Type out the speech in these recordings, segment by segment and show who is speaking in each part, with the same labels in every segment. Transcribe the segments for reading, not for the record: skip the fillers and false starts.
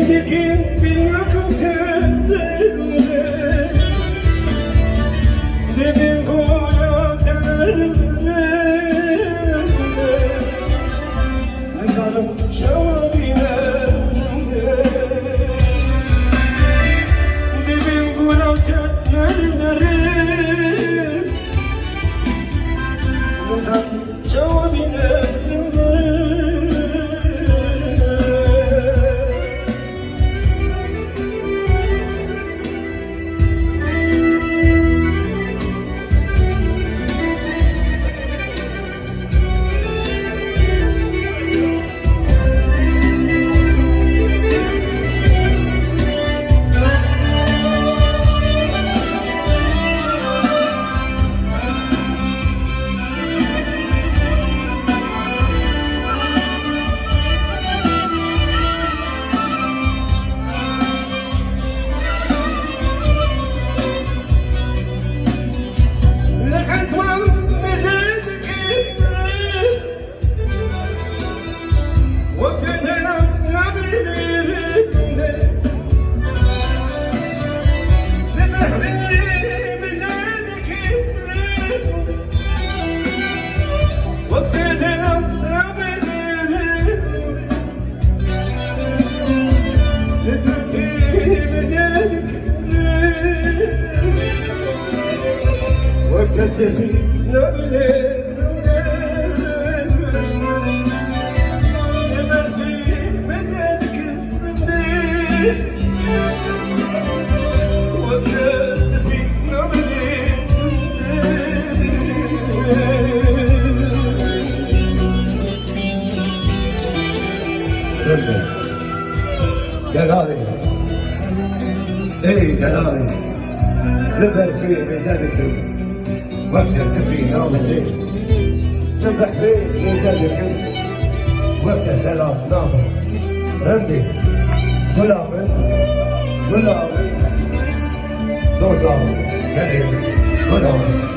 Speaker 1: Bindeki bin akım tedbirle Dedin kola tenerle Mezarım şavabine Dedin kola tenerle Mezarım şavabine Sefil öyle Yemerdi mezedik ömründe Vakı sefil öyle Öyle Delali Ey Delali Leber fi mezedik ömründe وقت سفينة الليل نمدح بيه رجال الكل وقت سلام نامر عندي غلامن دوزار كريم غلامن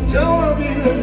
Speaker 1: Cevabine